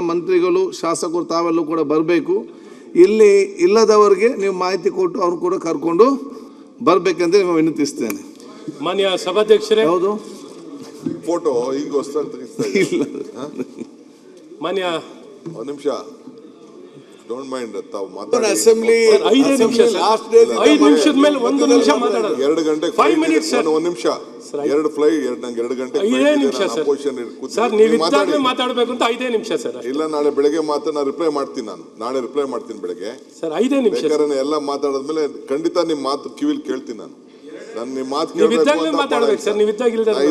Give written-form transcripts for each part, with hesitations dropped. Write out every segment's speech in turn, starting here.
ಮಂತ್ರಿಗಳು ಶಾಸಕರು ತಾವೆಲ್ಲೂ ಕೂಡ ಬರಬೇಕು. ಇಲ್ಲಿ ಇಲ್ಲದವರಿಗೆ ನೀವು ಮಾಹಿತಿ ಕೊಟ್ಟು ಅವ್ರು ಕೂಡ ಕರ್ಕೊಂಡು ಬರಬೇಕಂತ ನಿಮಗೆ ವಿನಂತಿಸ್ತೇನೆ. ಮಾನ್ಯ ಸಭಾಧ್ಯಕ್ಷರೇ, ಹೌದು ಫೋಟೋ ಈಗ ಹೊಸದಾಗಿ ತೆಗಿಸ್ತಾ ಇಲ್ಲ ಮಾನ್ಯ ಒಂದು ನಿಮಿಷ ಡೋಂಟ್ ಮೈಂಡ್ ತಾವು ಮಾತಾಡಿ. ಅಸೆಂಬ್ಲಿ 5 ನಿಮಿಷ ಲಾಸ್ಟ್ ಡೇ 5 ನಿಮಿಷದ ಮೇಲೆ 1 ನಿಮಿಷ ಮಾತಾಡೋದು. 2 ಗಂಟೆಗೆ 5 minutes ಸರ್. 1 ನಿಮಿಷ 2 ಫ್ಲೈಟ್ ನಂಗೆ 2 ಗಂಟೆಗೆ 5 ನಿಮಿಷ ಸರ್. ಸರ್ ನೀವು ಇದ್ದಾಗಲೇ ಮಾತಾಡಬೇಕು ಅಂತ 5 ನಿಮಿಷ ಸರ್. ಇಲ್ಲ ನಾಳೆ ಬೆಳಗ್ಗೆ ನಾನು ರಿಪ್ಲೈ ಮಾಡ್ತೀನಿ. ನಾಳೆ ರಿಪ್ಲೈ ಮಾಡ್ತೀನಿ ಬೆಳಗ್ಗೆ ಸರ್ 5 ನಿಮಿಷ. ಬೇಕಾದ್ರೆ ಎಲ್ಲ ಮಾತಾಡಿದ್ಮೇಲೆ ಖಂಡಿತ ನಿಮ್ಮ ಮಾತು ಕಿವಿಲಿ ಕೇಳ್ತೀನಿ. ನಾನು ನಿಮ್ಮ ಮಾತು ನೀವು ಇದ್ದಾಗಲೇ ಮಾತಾಡಬೇಕು ಸರ್. ನೀವು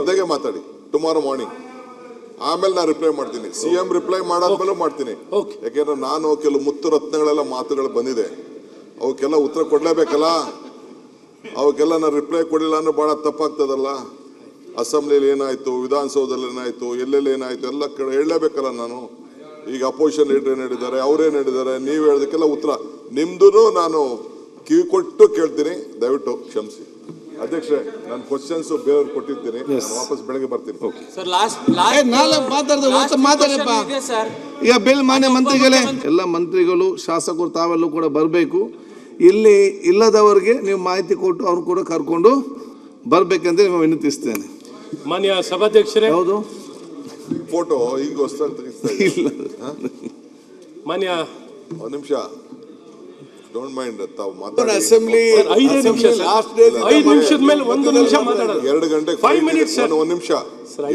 ಇದ್ದಾಗೆ ಮಾತಾಡಿ ಟುಮಾರೋ ಮಾರ್ನಿಂಗ್. ಆಮೇಲೆ ನಾನು ರಿಪ್ಲೈ ಮಾಡ್ತೀನಿ. CM ರಿಪ್ಲೈ ಮಾಡಾದ್ಮೇಲೆ ಮಾಡ್ತೀನಿ. ಯಾಕೆಂದ್ರೆ ನಾನು ಕೆಲವು ಮುತ್ತು ರತ್ನಗಳೆಲ್ಲ ಮಾತುಗಳು ಬಂದಿದೆ, ಅವಕ್ಕೆಲ್ಲ ಉತ್ತರ ಕೊಡ್ಲೇಬೇಕಲ್ಲ. ಅವಕ್ಕೆಲ್ಲ ನಾನು ರಿಪ್ಲೈ ಕೊಡಲಿಲ್ಲ ಅಂದ್ರೆ ಬಹಳ ತಪ್ಪಾಗ್ತದಲ್ಲ. ಅಸೆಂಬ್ಲಿಯಲ್ಲಿ ಏನಾಯ್ತು, ವಿಧಾನಸೌಧದಲ್ಲಿ ಏನಾಯ್ತು, ಎಲ್ಲೆಲ್ಲಿ ಏನಾಯ್ತು ಎಲ್ಲ ಕಡೆ ಹೇಳಲೇಬೇಕಲ್ಲ ನಾನು. ಈಗ ಅಪೋಸಿಷನ್ ಲೀಡರ್ ಏನ್ ಹೇಳಿದ್ದಾರೆ, ಅವ್ರೇನ್ ಹೇಳಿದ್ದಾರೆ, ನೀವು ಹೇಳೋದಕ್ಕೆಲ್ಲ ಉತ್ತರ ನಿಮ್ದು ನಾನು ಕಿವಿ ಕೊಟ್ಟು ಕೇಳ್ತೀನಿ. ದಯವಿಟ್ಟು ಕ್ಷಮಿಸಿ ಅಧ್ಯಕ್ಷರೇ, ನಾನು ಕ್ವಶನ್ಸ್ ಬೇರೆಯವ್ರು ಕೊಟ್ಟಿದ್ದೀನಿ. ವಾಪಸ್ ಬೆಳಗ್ಗೆ ಬರ್ತೀನಿ. ಈಗ ಬಿಲ್ ಮಾನ್ಯ ಮಂತ್ರಿಗಳೇ, ಎಲ್ಲ ಮಂತ್ರಿಗಳು ಶಾಸಕರು ತಾವೆಲ್ಲೂ ಕೂಡ ಬರಬೇಕು. ಇಲ್ಲಿ ಇಲ್ಲದವರಿಗೆ ನೀವು ಮಾಹಿತಿ ಕೊಟ್ಟು ಅವ್ರು ಕೂಡ ಕರ್ಕೊಂಡು ಬರಬೇಕಂತ ನಿಮಗೆ ವಿನಂತಿಸ್ತೇನೆ. ಮಾನ್ಯ ಸಭಾಧ್ಯಕ್ಷರೇ, ಹೌದು ಫೋಟೋ ಈಗ ಹೊಸದಾಗಿ ತೆಗಿಸ್ತಾ ಇಲ್ಲ ಮಾನ್ಯ ಒಂದು ನಿಮಿಷ ಡೋಂಟ್ ಮೈಂಡ್ ತಾವು ಮಾತಾಡಿ. ಅಸೆಂಬ್ಲಿ 5 ನಿಮಿಷ ಲಾಸ್ಟ್ ಡೇ 5 ನಿಮಿಷದ ಮೇಲೆ 1 ನಿಮಿಷ ಮಾತಾಡೋದು. 2 ಗಂಟೆಗೆ 5 minutes ಸರ್. 1 ನಿಮಿಷ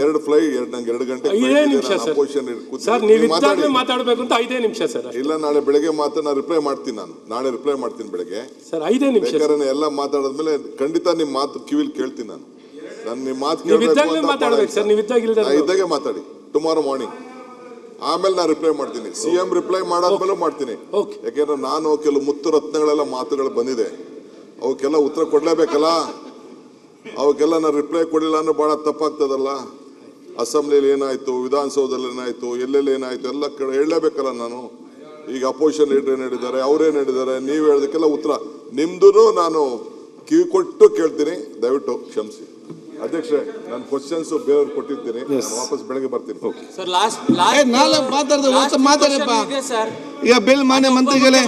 2 ಫ್ಲೈಟ್ ನಂಗೆ 2 ಗಂಟೆಗೆ 5 ನಿಮಿಷ ಸರ್. ನೀವು ಇದ್ದಾಗಲೇ ಮಾತಾಡಬೇಕು ಅಂತ 5 ನಿಮಿಷ ಸರ್. ಇಲ್ಲ ನಾಳೆ ಬೆಳಗ್ಗೆ ನಾನು ರಿಪ್ಲೈ ಮಾಡ್ತೀನಿ. ನಾಳೆ ರಿಪ್ಲೈ ಮಾಡ್ತೀನಿ ಬೆಳಗ್ಗೆ ಸರ್ 5 ನಿಮಿಷ. ಬೇಕಾದ್ರೆ ಎಲ್ಲ ಮಾತಾಡಿದ್ಮೇಲೆ ಖಂಡಿತ ನಿಮ್ಮ ಮಾತು ಕಿವಿಲಿ ಕೇಳ್ತೀನಿ. ನಾನು ನಿಮ್ಮ ಮಾತು ನೀವು ಇದ್ದಾಗಲೇ ಮಾತಾಡಬೇಕು ಸರ್. ನೀವು ಇದ್ದಾಗೆ ಮಾತಾಡಿ ಟುಮಾರೋ ಮಾರ್ನಿಂಗ್. ಆಮೇಲೆ ನಾನು ರಿಪ್ಲೈ ಮಾಡ್ತೀನಿ. CM ರಿಪ್ಲೈ ಮಾಡಾದ್ಮೇಲೆ ಮಾಡ್ತೀನಿ. ಯಾಕೆಂದ್ರೆ ನಾನು ಕೆಲವು ಮುತ್ತು ರತ್ನಗಳೆಲ್ಲ ಮಾತುಗಳು ಬಂದಿದೆ, ಅವಕ್ಕೆಲ್ಲ ಉತ್ತರ ಕೊಡ್ಲೇಬೇಕಲ್ಲ. ಅವಕ್ಕೆಲ್ಲ ನಾನು ರಿಪ್ಲೈ ಕೊಡಲಿಲ್ಲ ಅಂದ್ರೆ ಬಹಳ ತಪ್ಪಾಗ್ತದಲ್ಲ. ಅಸೆಂಬ್ಲಿಯಲ್ಲಿ ಏನಾಯ್ತು, ವಿಧಾನಸೌಧದಲ್ಲಿ ಏನಾಯ್ತು, ಎಲ್ಲೆಲ್ಲಿ ಏನಾಯ್ತು ಎಲ್ಲ ಕಡೆ ಹೇಳಲೇಬೇಕಲ್ಲ ನಾನು. ಈಗ ಅಪೋಸಿಷನ್ ಲೀಡರ್ ಏನ್ ಹೇಳಿದ್ದಾರೆ, ಅವ್ರೇನ್ ಹೇಳಿದ್ದಾರೆ, ನೀವು ಹೇಳೋದಕ್ಕೆಲ್ಲ ಉತ್ತರ ನಿಮ್ದು ನಾನು ಕಿವಿ ಕೊಟ್ಟು ಕೇಳ್ತೀನಿ. ದಯವಿಟ್ಟು ಕ್ಷಮಿಸಿ ಅಧ್ಯಕ್ಷರೇ, ನಾನು ಕ್ವಶನ್ಸ್ ಬೇರೆಯವ್ರು ಕೊಟ್ಟಿದ್ದೀನಿ. ವಾಪಸ್ ಬೆಳಗ್ಗೆ ಬರ್ತೀನಿ. ಈಗ ಬಿಲ್ ಮಾನ್ಯ ಮಂತ್ರಿಗಳೇ